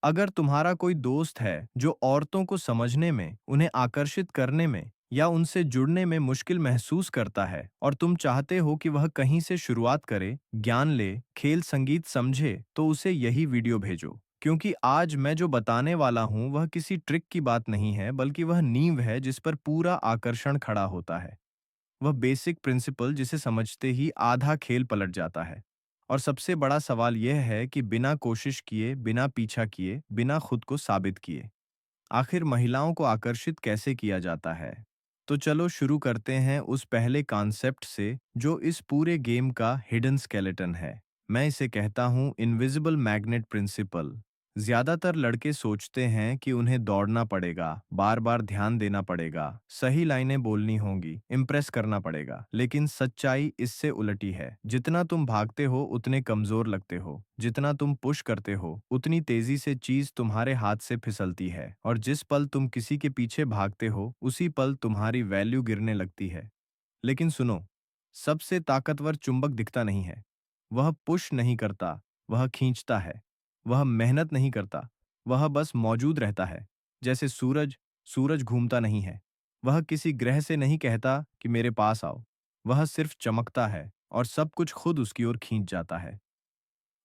अगर तुम्हारा कोई दोस्त है जो औरतों को समझने में, उन्हें आकर्षित करने में या उनसे जुड़ने में मुश्किल महसूस करता है और तुम चाहते हो कि वह कहीं से शुरुआत करे, ज्ञान ले, खेल संगीत समझे, तो उसे यही वीडियो भेजो। क्योंकि आज मैं जो बताने वाला हूँ वह किसी ट्रिक की बात नहीं है, बल्कि वह नींव है जिस पर पूरा आकर्षण खड़ा होता है। वह बेसिक प्रिंसिपल जिसे समझते ही आधा खेल पलट जाता है। और सबसे बड़ा सवाल यह है कि बिना कोशिश किए, बिना पीछा किए, बिना खुद को साबित किए, आखिर महिलाओं को आकर्षित कैसे किया जाता है? तो चलो शुरू करते हैं उस पहले कॉन्सेप्ट से जो इस पूरे गेम का हिडन स्केलेटन है। मैं इसे कहता हूँ इनविजिबल मैग्नेट प्रिंसिपल। ज्यादातर लड़के सोचते हैं कि उन्हें दौड़ना पड़ेगा, बार बार ध्यान देना पड़ेगा, सही लाइनें बोलनी होंगी, इम्प्रेस करना पड़ेगा। लेकिन सच्चाई इससे उलटी है। जितना तुम भागते हो उतने कमजोर लगते हो, जितना तुम पुश करते हो उतनी तेजी से चीज तुम्हारे हाथ से फिसलती है, और जिस पल तुम किसी के पीछे भागते हो उसी पल तुम्हारी वैल्यू गिरने लगती है। लेकिन सुनो, सबसे ताकतवर चुंबक दिखता नहीं है। वह पुश नहीं करता, वह खींचता है। वह मेहनत नहीं करता, वह बस मौजूद रहता है। जैसे सूरज, सूरज घूमता नहीं है। वह किसी ग्रह से नहीं कहता कि मेरे पास आओ। वह सिर्फ चमकता है और सब कुछ खुद उसकी ओर खींच जाता है।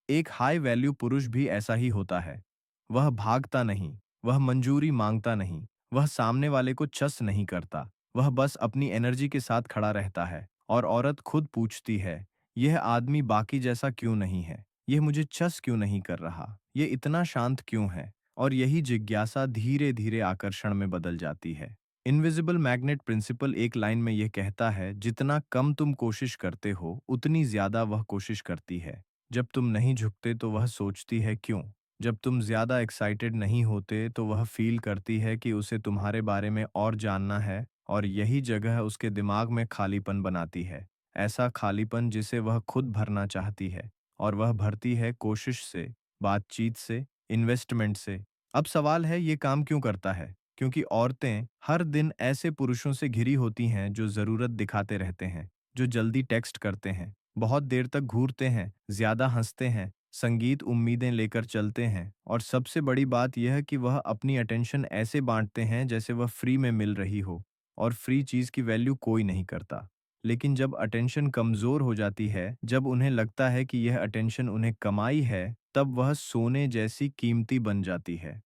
एक हाई वैल्यू पुरुष भी ऐसा ही होता है। वह भागता नहीं, वह मंजूरी मांगता नहीं, वह सामने वाले को चस नहीं करता, वह बस अपनी एनर्जी के साथ खड़ा रहता है। और औरत खुद पूछती है, यह आदमी बाकी जैसा क्यों नहीं है? यह मुझे चस क्यों नहीं कर रहा? ये इतना शांत क्यों है? और यही जिज्ञासा धीरे धीरे आकर्षण में बदल जाती है। इनविजिबल मैग्नेट प्रिंसिपल एक लाइन में यह कहता है, जितना कम तुम कोशिश करते हो उतनी ज्यादा वह कोशिश करती है। जब तुम नहीं झुकते तो वह सोचती है क्यों? जब तुम ज्यादा एक्साइटेड नहीं होते तो वह फील करती है कि उसे तुम्हारे बारे में और जानना है, और यही जगह उसके दिमाग में खालीपन बनाती है। ऐसा खालीपन जिसे वह खुद भरना चाहती है, और वह भरती है कोशिश से, बातचीत से, इन्वेस्टमेंट से। अब सवाल है, ये काम क्यों करता है? क्योंकि औरतें हर दिन ऐसे पुरुषों से घिरी होती हैं जो जरूरत दिखाते रहते हैं, जो जल्दी टेक्स्ट करते हैं, बहुत देर तक घूरते हैं, ज्यादा हंसते हैं, संगीत उम्मीदें लेकर चलते हैं, और सबसे बड़ी बात यह कि वह अपनी अटेंशन ऐसे बांटते हैं जैसे वह फ्री में मिल रही हो, और फ्री चीज की वैल्यू कोई नहीं करता। लेकिन जब अटेंशन कमजोर हो जाती है, जब उन्हें लगता है कि यह अटेंशन उन्हें कमाई है, तब वह सोने जैसी कीमती बन जाती है।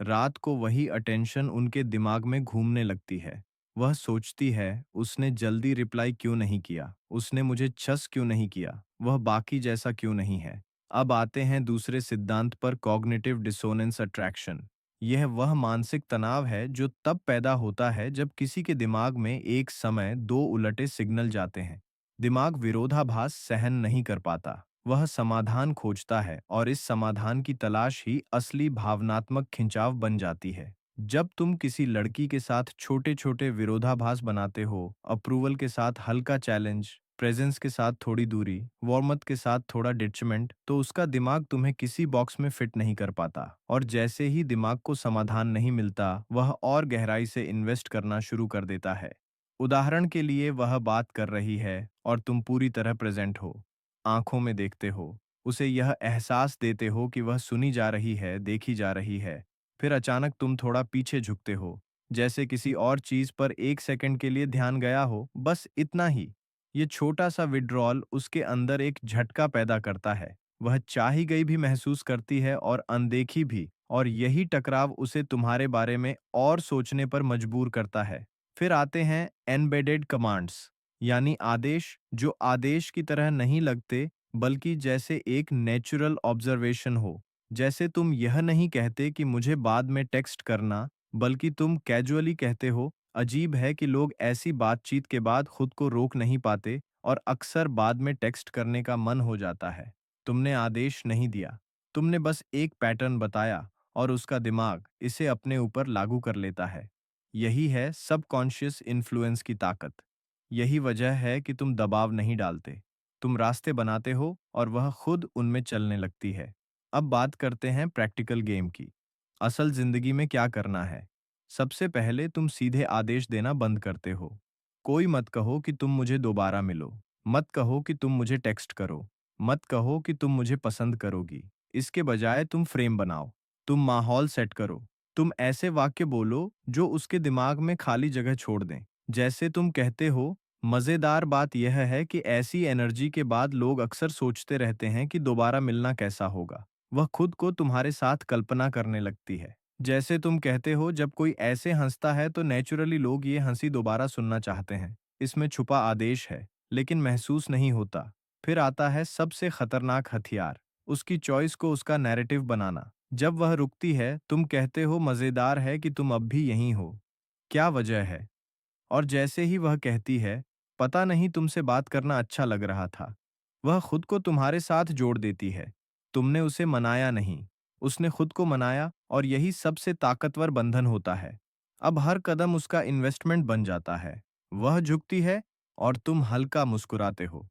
रात को वही अटेंशन उनके दिमाग में घूमने लगती है। वह सोचती है, उसने जल्दी रिप्लाई क्यों नहीं किया? उसने मुझे छस क्यों नहीं किया? वह बाकी जैसा क्यों नहीं है? अब आते हैं दूसरे सिद्धांत पर, कॉग्निटिव डिसोनेंस अट्रैक्शन। यह वह मानसिक तनाव है जो तब पैदा होता है जब किसी के दिमाग में एक समय दो उलटे सिग्नल जाते हैं। दिमाग विरोधाभास सहन नहीं कर पाता। वह समाधान खोजता है, और इस समाधान की तलाश ही असली भावनात्मक खिंचाव बन जाती है। जब तुम किसी लड़की के साथ छोटे छोटे विरोधाभास बनाते हो, अप्रूवल के साथ हल्का चैलेंज, प्रेजेंस के साथ थोड़ी दूरी, वार्मथ के साथ थोड़ा डिटचमेंट, तो उसका दिमाग तुम्हें किसी बॉक्स में फिट नहीं कर पाता। और जैसे ही दिमाग को समाधान नहीं मिलता, वह और गहराई से इन्वेस्ट करना शुरू कर देता है। उदाहरण के लिए, वह बात कर रही है और तुम पूरी तरह प्रेजेंट हो, आंखों में देखते हो, उसे यह एहसास देते हो कि वह सुनी जा रही है, देखी जा रही है। फिर अचानक तुम थोड़ा पीछे झुकते हो, जैसे किसी और चीज पर एक सेकंड के लिए ध्यान गया हो, बस इतना ही। ये छोटा सा विड्रॉल उसके अंदर एक झटका पैदा करता है। वह चाही गई भी महसूस करती है और अनदेखी भी, और यही टकराव उसे तुम्हारे बारे में और सोचने पर मजबूर करता है। फिर आते हैं एम्बेडेड कमांड्स, यानी आदेश जो आदेश की तरह नहीं लगते, बल्कि जैसे एक नेचुरल ऑब्जर्वेशन हो। जैसे तुम यह नहीं कहते कि मुझे बाद में टेक्स्ट करना, बल्कि तुम कैजुअली कहते हो, अजीब है कि लोग ऐसी बातचीत के बाद खुद को रोक नहीं पाते, और अक्सर बाद में टेक्स्ट करने का मन हो जाता है। तुमने आदेश नहीं दिया, तुमने बस एक पैटर्न बताया, और उसका दिमाग इसे अपने ऊपर लागू कर लेता है। यही है सबकॉन्शियस इन्फ्लुएंस की ताकत। यही वजह है कि तुम दबाव नहीं डालते, तुम रास्ते बनाते हो और वह खुद उनमें चलने लगती है। अब बात करते हैं प्रैक्टिकल गेम की। असल जिंदगी में क्या करना है? सबसे पहले तुम सीधे आदेश देना बंद करते हो। कोई मत कहो कि तुम मुझे दोबारा मिलो, मत कहो कि तुम मुझे टेक्स्ट करो, मत कहो कि तुम मुझे पसंद करोगी। इसके बजाय तुम फ्रेम बनाओ। तुम माहौल सेट करो। तुम ऐसे वाक्य बोलो जो उसके दिमाग में खाली जगह छोड़ दें। जैसे तुम कहते हो, मजेदार बात यह है कि ऐसी एनर्जी के बाद लोग अक्सर सोचते रहते हैं कि दोबारा मिलना कैसा होगा। वह खुद को तुम्हारे साथ कल्पना करने लगती है। जैसे तुम कहते हो, जब कोई ऐसे हंसता है तो नेचुरली लोग ये हंसी दोबारा सुनना चाहते हैं। इसमें छुपा आदेश है, लेकिन महसूस नहीं होता। फिर आता है सबसे खतरनाक हथियार, उसकी चॉइस को उसका नैरेटिव बनाना। जब वह रुकती है, तुम कहते हो, मजेदार है कि तुम अब भी यहीं हो। क्या वजह है? और जैसे ही वह कहती है, पता नहीं, तुमसे बात करना अच्छा लग रहा था, वह खुद को तुम्हारे साथ जोड़ देती है। तुमने उसे मनाया नहीं, उसने खुद को मनाया, और यही सबसे ताकतवर बंधन होता है। अब हर कदम उसका इन्वेस्टमेंट बन जाता है। वह झुकती है और तुम हल्का मुस्कुराते हो।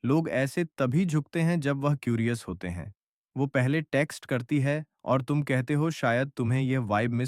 लोग ऐसे तभी झुकते हैं जब वह क्यूरियस होते हैं। वो पहले टेक्स्ट करती है और तुम कहते हो, शायद तुम्हें यह वाइब मिस